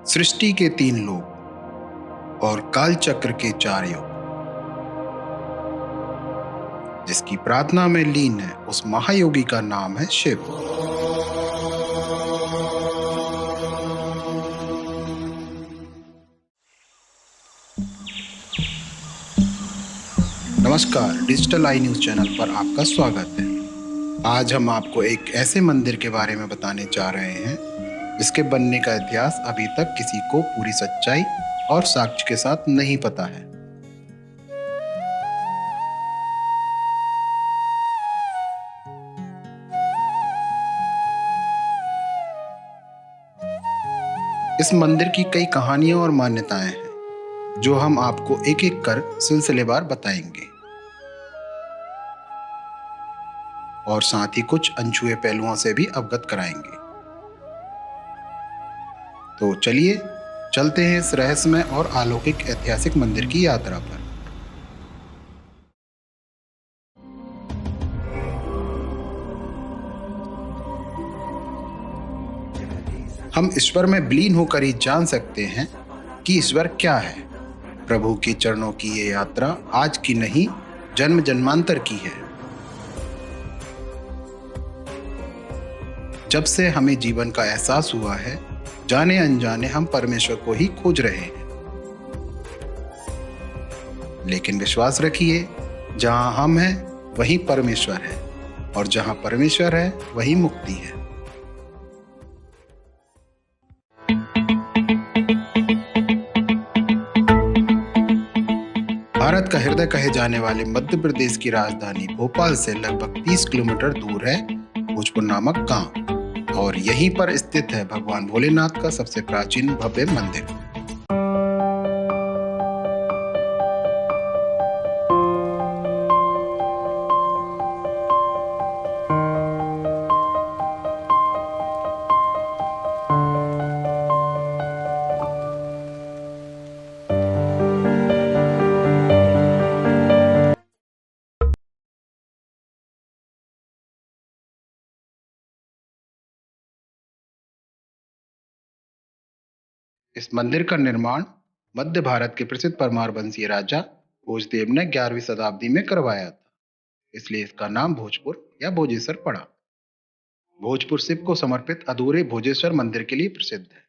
सृष्टि के 3 लोक और कालचक्र के 4 युग। जिसकी प्रार्थना में लीन है उस महायोगी का नाम है शिव। नमस्कार, डिजिटल आई न्यूज चैनल पर आपका स्वागत है। आज हम आपको एक ऐसे मंदिर के बारे में बताने जा रहे हैं जिसके बनने का इतिहास अभी तक किसी को पूरी सच्चाई और साक्ष्य के साथ नहीं पता है। इस मंदिर की कई कहानियां और मान्यताएं हैं जो हम आपको एक एक कर सिलसिलेवार बताएंगे और साथ ही कुछ अनछुए पहलुओं से भी अवगत कराएंगे। तो चलिए चलते हैं इस रहस्यमय और अलौकिक ऐतिहासिक मंदिर की यात्रा पर। हम ईश्वर में विलीन होकर ही जान सकते हैं कि ईश्वर क्या है। प्रभु के चरणों की ये यात्रा आज की नहीं, जन्म जन्मांतर की है। जब से हमें जीवन का एहसास हुआ है, जाने अनजाने हम परमेश्वर को ही खोज रहे हैं। लेकिन विश्वास रखिए, जहां हम हैं वहीं परमेश्वर है और जहां परमेश्वर है वहीं मुक्ति है। भारत का हृदय कहे जाने वाले मध्य प्रदेश की राजधानी भोपाल से लगभग 30 किलोमीटर दूर है भोजपुर नामक गांव, और यहीं पर स्थित है भगवान भोलेनाथ का सबसे प्राचीन भव्य मंदिर। इस मंदिर का निर्माण मध्य भारत के प्रसिद्ध परमार वंशीय राजा भोजदेव ने 11वीं शताब्दी में करवाया था, इसलिए इसका नाम भोजपुर या भोजेश्वर पड़ा। भोजपुर शिव को समर्पित अधूरे भोजेश्वर मंदिर के लिए प्रसिद्ध है।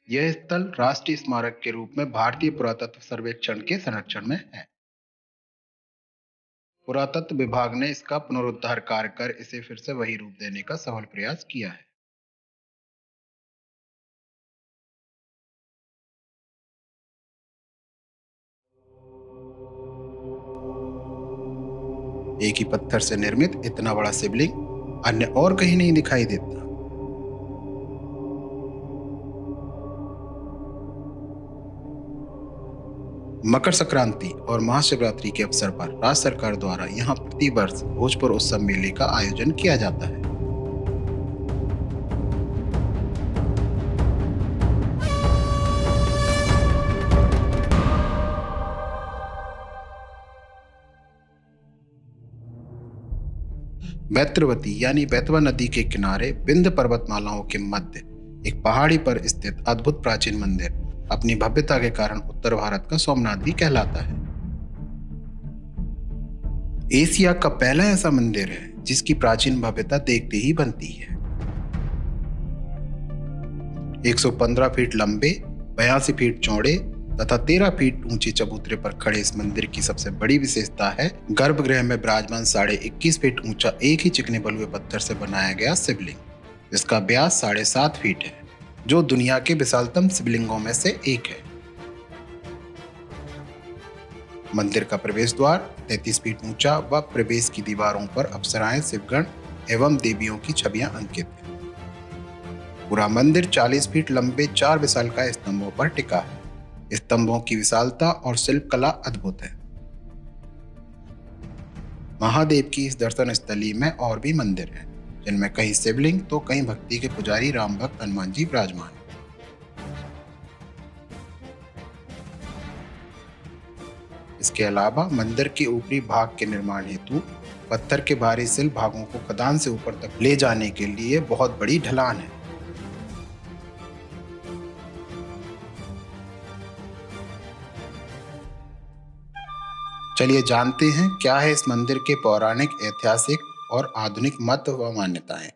यह स्थल राष्ट्रीय स्मारक के रूप में भारतीय पुरातत्व सर्वेक्षण के संरक्षण में है। पुरातत्व विभाग ने इसका पुनरुद्धार कार्य कर इसे फिर से वही रूप देने का सफल प्रयास किया है। एक ही पत्थर से निर्मित इतना बड़ा शिवलिंग अन्य और कहीं नहीं दिखाई देता। मकर संक्रांति और महाशिवरात्रि के अवसर पर राज्य सरकार द्वारा यहां प्रति वर्ष भोजपुर उत्सव मेले का आयोजन किया जाता है। बैत्रवती यानी बैतवा नदी के किनारे विंध्य पर्वतमालाओं के मध्य एक पहाड़ी पर स्थित अद्भुत प्राचीन मंदिर अपनी भव्यता के कारण उत्तर भारत का सोमनाथ भी कहलाता है। एशिया का पहला ऐसा मंदिर है जिसकी प्राचीन भव्यता देखते ही बनती है। 115 फीट लंबे, 82 फीट चौड़े तथा 13 फीट ऊंचे चबूतरे पर खड़े इस मंदिर की सबसे बड़ी विशेषता है गर्भगृह में विराजमान 21.5 फीट ऊंचा एक ही चिकने बलुए पत्थर से बनाया गया शिवलिंग, जिसका व्यास 7.5 फीट है, जो दुनिया के विशालतम शिवलिंगों में से एक है। मंदिर का प्रवेश द्वार 33 फीट ऊंचा व प्रवेश की दीवारों पर अप्सराएं, शिवगण एवं देवियों की छवियां अंकित है। पूरा मंदिर 40 फीट लंबे 4 विशालकाय स्तंभों पर टिका है। स्तंभों की विशालता और शिल्प कला अद्भुत है। महादेव की इस दर्शन स्थली में और भी मंदिर हैं, जिनमें कहीं शिवलिंग तो कहीं भक्ति के पुजारी राम भक्त हनुमान जी विराजमान हैं। इसके अलावा मंदिर के ऊपरी भाग के निर्माण हेतु पत्थर के भारी सिल भागों को खदान से ऊपर तक ले जाने के लिए बहुत बड़ी ढलान है। चलिए जानते हैं क्या है इस मंदिर के पौराणिक, ऐतिहासिक और आधुनिक महत्व व मान्यताएं।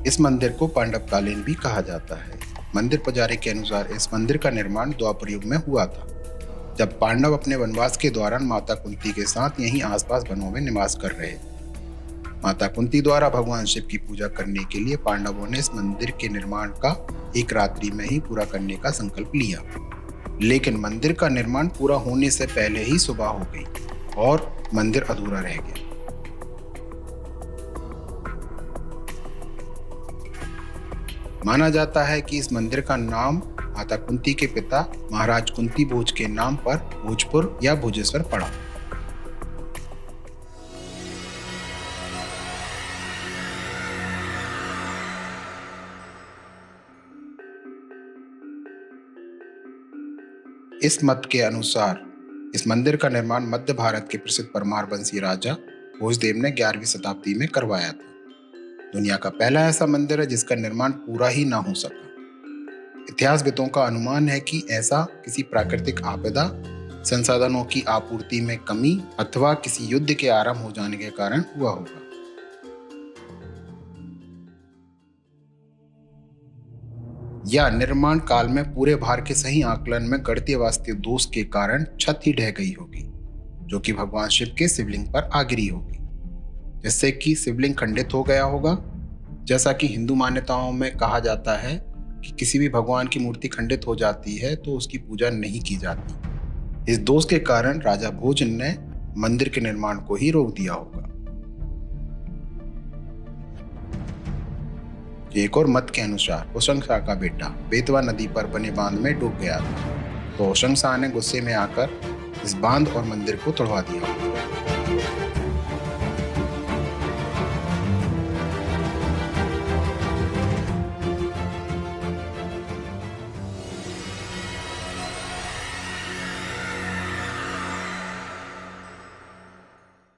इस मंदिर को पांडवकालीन भी कहा जाता है। मंदिर पुजारी के अनुसार इस मंदिर का निर्माण द्वापर युग में हुआ था, जब पांडव अपने वनवास के दौरान माता कुंती के साथ यहीं आसपास वनों में निवास कर रहे थे। माता कुंती द्वारा भगवान शिव की पूजा करने के लिए पांडवों ने इस मंदिर के निर्माण का एक रात्रि में ही पूरा करने का संकल्प लिया, लेकिन मंदिर का निर्माण पूरा होने से पहले ही सुबह हो गई और मंदिर अधूरा रह गया। माना जाता है कि इस मंदिर का नाम माता कुंती के पिता महाराज कुंती भोज के नाम पर भोजपुर या भोजेश्वर पड़ा। इस मत के अनुसार इस मंदिर का निर्माण मध्य भारत के प्रसिद्ध परमार वंशी राजा भोजदेव ने 11वीं शताब्दी में करवाया था। दुनिया का पहला ऐसा मंदिर है जिसका निर्माण पूरा ही ना हो सका। इतिहासविदों का अनुमान है कि ऐसा किसी प्राकृतिक आपदा, संसाधनों की आपूर्ति में कमी अथवा किसी युद्ध के आरंभ हो जाने के कारण हुआ होगा। या निर्माण काल में पूरे भार के सही आकलन में गणितीय वास्तविक दोष के कारण छत ही ढह गई होगी, जो कि भगवान शिव के शिवलिंग पर आ गिरी होगी, जिससे कि शिवलिंग खंडित हो गया होगा। जैसा कि हिंदू मान्यताओं में कहा जाता है कि किसी भी भगवान की मूर्ति खंडित हो जाती है तो उसकी पूजा नहीं की जाती। इस दोष के कारण राजा भोज ने मंदिर के निर्माण को ही रोक दिया होगा। एक और मत के अनुसार होशंग शाह का बेटा बेतवा नदी पर बने बांध में डूब गया था, तो होशंग शाह ने गुस्से में आकर इस बांध और मंदिर को तोड़वा दिया।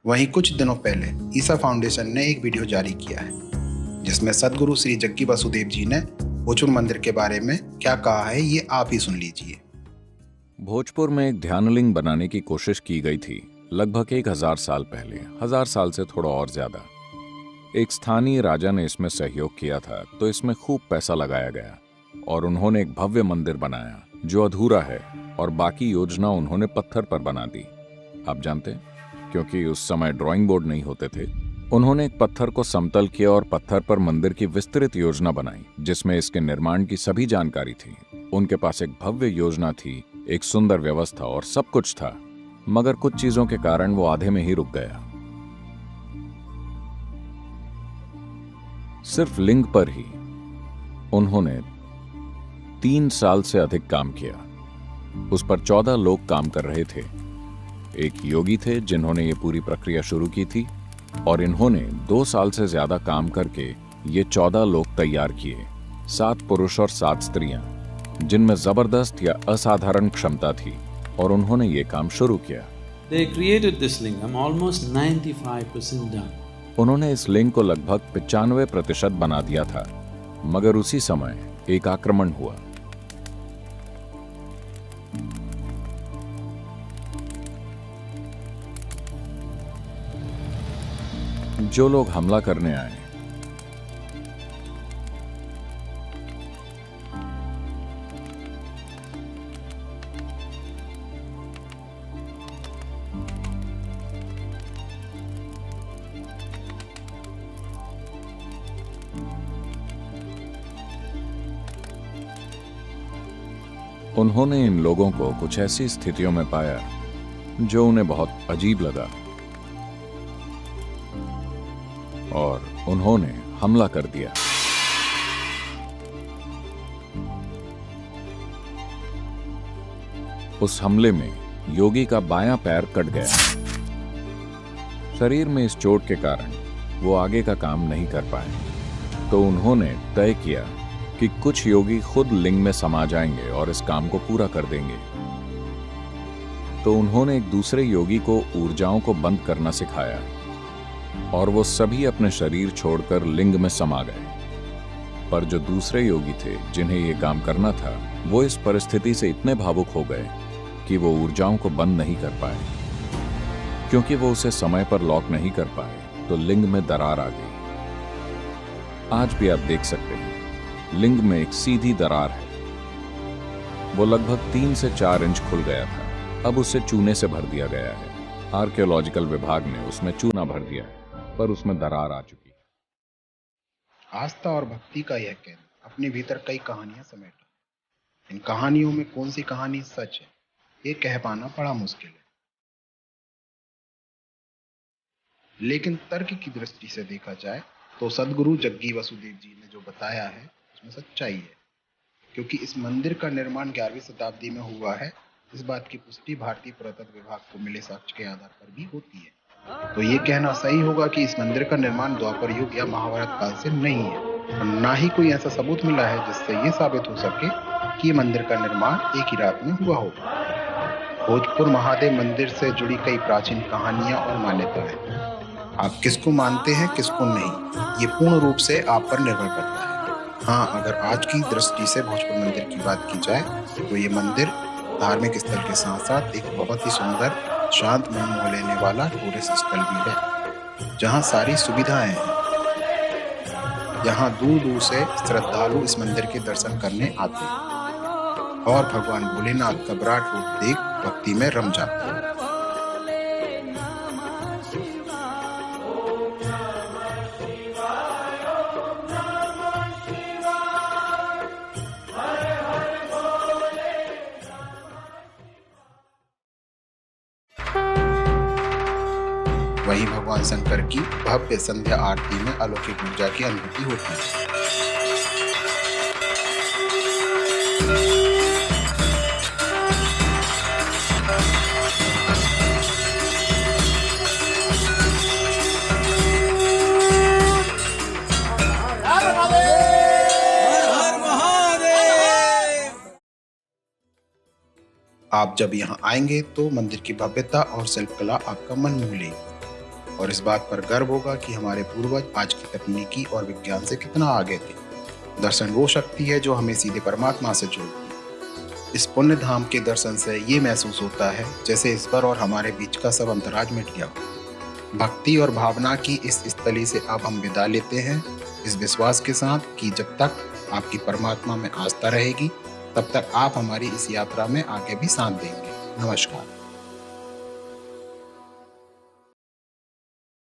वहीं कुछ दिनों पहले ईसा फाउंडेशन ने एक वीडियो जारी किया है, जिसमें सदगुरु श्री जग्गी वासुदेव जी ने भोजपुर मंदिर के बारे में क्या कहा है, ये आप ही सुन लीजिए। भोजपुर में एक ध्यानलिंग बनाने की कोशिश की गई थी लगभग 1000 साल पहले, 1000 साल से थोड़ा और ज्यादा। एक स्थानीय राजा ने इसमें सहयोग किया था, तो इसमें खूब पैसा लगाया गया और उन्होंने एक भव्य मंदिर बनाया जो अधूरा है, और बाकी योजना उन्होंने पत्थर पर बना दी। आप जानते, क्योंकि उस समय ड्राइंग बोर्ड नहीं होते थे, उन्होंने एक पत्थर को समतल किया और पत्थर पर मंदिर की विस्तृत योजना बनाई, जिसमें इसके निर्माण की सभी जानकारी थी। उनके पास एक भव्य योजना थी, एक सुंदर व्यवस्था और सब कुछ था, मगर कुछ चीजों के कारण वो आधे में ही रुक गया। सिर्फ लिंग पर ही उन्होंने 3 साल से अधिक काम किया। उस पर 14 लोग काम कर रहे थे। एक योगी थे जिन्होंने ये पूरी प्रक्रिया शुरू की थी, और इन्होंने 2 साल से ज्यादा काम करके ये 14 लोग तैयार किए, 7 पुरुष और 7 स्त्रियां, जिनमें जबरदस्त या असाधारण क्षमता थी, और उन्होंने ये काम शुरू किया। They created this lingam almost 95% done. उन्होंने इस लिंग को लगभग 95% बना दिया था, मगर उसी समय एक आक्रमण हुआ। जो लोग हमला करने आए उन्होंने इन लोगों को कुछ ऐसी स्थितियों में पाया जो उन्हें बहुत अजीब लगा, और उन्होंने हमला कर दिया। उस हमले में योगी का बायां पैर कट गया। शरीर में इस चोट के कारण वो आगे का काम नहीं कर पाए। तो उन्होंने तय किया कि कुछ योगी खुद लिंग में समा जाएंगे और इस काम को पूरा कर देंगे। तो उन्होंने एक दूसरे योगी को ऊर्जाओं को बंद करना सिखाया और वो सभी अपने शरीर छोड़कर लिंग में समा गए। पर जो दूसरे योगी थे जिन्हें ये काम करना था, वो इस परिस्थिति से इतने भावुक हो गए कि वो ऊर्जाओं को बंद नहीं कर पाए। क्योंकि वो उसे समय पर लॉक नहीं कर पाए तो लिंग में दरार आ गई। आज भी आप देख सकते हैं लिंग में एक सीधी दरार है। वो लगभग 3 से 4 इंच खुल गया था। अब उसे चूने से भर दिया गया है। आर्कियोलॉजिकल विभाग ने उसमें चूना भर दिया है, पर उसमें दरार आ चुकी है। आस्था और भक्ति का यह केंद्र अपने भीतर कई कहानियां समेटा। इन कहानियों में कौन सी कहानी सच है, ये कह पाना बड़ा मुश्किल है। लेकिन तर्क की दृष्टि से देखा जाए तो सदगुरु जग्गी वसुदेव जी ने जो बताया है उसमें सच्चाई है। क्योंकि इस मंदिर का निर्माण 11वीं शताब्दी में हुआ है, इस बात की पुष्टि भारतीय पुरातत्व विभाग को मिले साक्ष्य के आधार पर भी होती है। तो ये कहना सही होगा कि इस मंदिर का निर्माण द्वापर युग या महाभारत काल से नहीं है, और ना ही कोई ऐसा सबूत मिला है जिससे ये साबित हो सके कि ये मंदिर का निर्माण एक ही रात में हुआ होगा। भोजपुर महादेव मंदिर से जुड़ी कई प्राचीन कहानियां और मान्यताएं हैं। आप किसको मानते हैं किसको नहीं, ये पूर्ण रूप से आप पर निर्भर करता है। हाँ, अगर आज की दृष्टि से भोजपुर मंदिर की बात की जाए तो ये मंदिर धार्मिक स्थल के साथ साथ एक बहुत ही सुंदर, शांत मन मोह लेने वाला टूरिस्ट स्थल भी है, जहाँ सारी सुविधाएं हैं। यहाँ दूर दूर से श्रद्धालु इस मंदिर के दर्शन करने आते हैं और भगवान भोलेनाथ का विराट रूप देख भक्ति में रम जाते हैं। वहीं भगवान शंकर की भव्य संध्या आरती में अलौकिक ऊर्जा की अनुभूति होती है। आप जब यहाँ आएंगे तो मंदिर की भव्यता और शिल्पकला आपका मन मोह लेगी और इस बात पर गर्व होगा कि हमारे पूर्वज आज की तकनीकी और विज्ञान से कितना आगे थे। दर्शन वो शक्ति है जो हमें सीधे परमात्मा से जोड़ती है। इस पुण्य धाम के दर्शन से ये महसूस होता है जैसे ईश्वर और हमारे बीच का सब अंतराज मिट गया हो। भक्ति और भावना की इस स्थली से अब हम विदा लेते हैं, इस विश्वास के साथ कि जब तक आपकी परमात्मा में आस्था रहेगी तब तक आप हमारी इस यात्रा में आगे भी साथ देंगे। नमस्कार।